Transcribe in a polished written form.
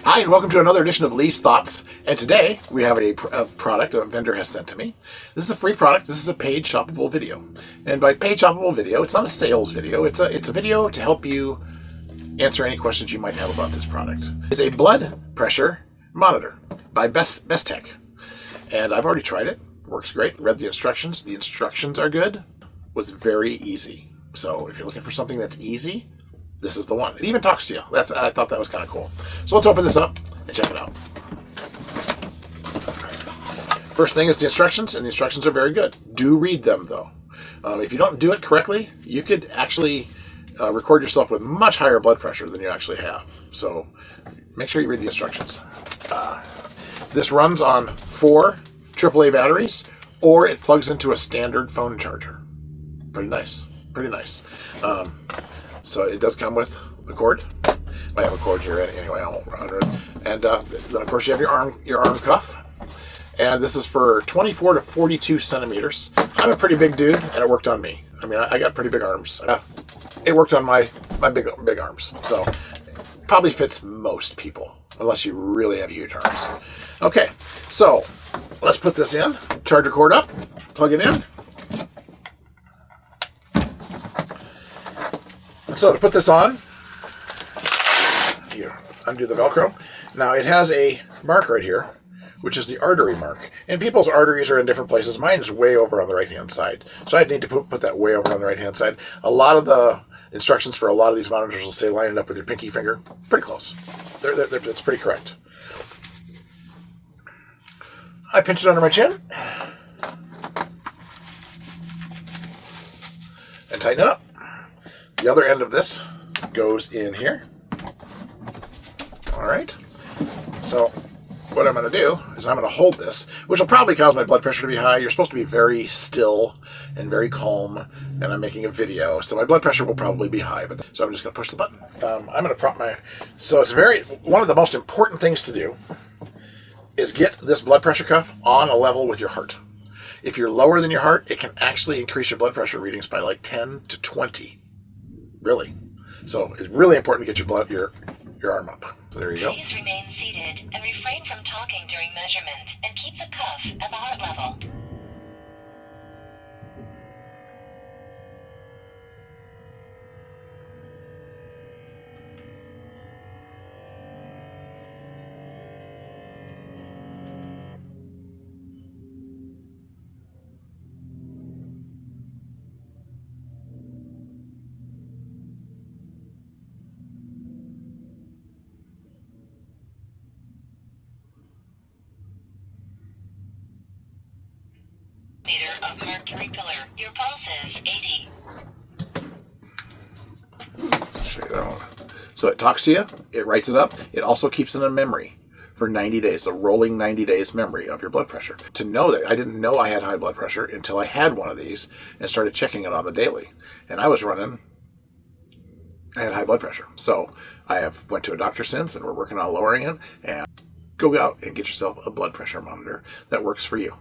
Hi, and welcome to another edition of Lee's Thoughts. And today we have a product a vendor has sent to me. This is a free product. This is a paid shoppable video. And by paid shoppable video, it's not a sales video. It's a video to help you answer any questions you might have about this product. It's a blood pressure monitor by Bestech. And I've already tried it. Works great. Read the instructions. The instructions are good. Was very easy. So if you're looking for something that's easy, this is the one. It even talks to you. I thought that was kind of cool. So let's open this up and check it out. First thing is the instructions, and the instructions are very good. Do read them, though. If you don't do it correctly, you could actually record yourself with much higher blood pressure than you actually have. So make sure you read the instructions. This runs on 4 AAA batteries, or it plugs into a standard phone charger. Pretty nice. Pretty nice. So it does come with the cord. I have a cord here anyway. I won't run it. And then of course you have your arm cuff. And this is for 24 to 42 centimeters. I'm a pretty big dude, and it worked on me. I mean, I got pretty big arms. It worked on my big arms. So it probably fits most people, unless you really have huge arms. Okay, so let's put this in. Charger cord up. Plug it in. So to put this on, you undo the Velcro. Now it has a mark right here, which is the artery mark. And people's arteries are in different places. Mine's way over on the right-hand side. So I'd need to put that way over on the right-hand side. A lot of the instructions for a lot of these monitors will say line it up with your pinky finger. Pretty close. It's pretty correct. I pinch it under my chin and tighten it up. The other end of this goes in here. All right. So what I'm going to do is I'm going to hold this, which will probably cause my blood pressure to be high. You're supposed to be very still and very calm, and I'm making a video, so my blood pressure will probably be high. So I'm just going to push the button. I'm going to prop my... So it's one of the most important things to do is get this blood pressure cuff on a level with your heart. If you're lower than your heart, it can actually increase your blood pressure readings by like 10 to 20. Really. So it's really important to get your arm up. So there you go. Please remain seated and refrain from talking during measurement and keep the cuff at the heart level. Meter of mercury pillar. Your pulse is 80. Show you that one. So it talks to you. It writes it up. It also keeps it in memory for 90 days, a rolling 90 days memory of your blood pressure. To know that, I didn't know I had high blood pressure until I had one of these and started checking it on the daily. And I had high blood pressure. So I have went to a doctor since, and we're working on lowering it. And go out and get yourself a blood pressure monitor that works for you.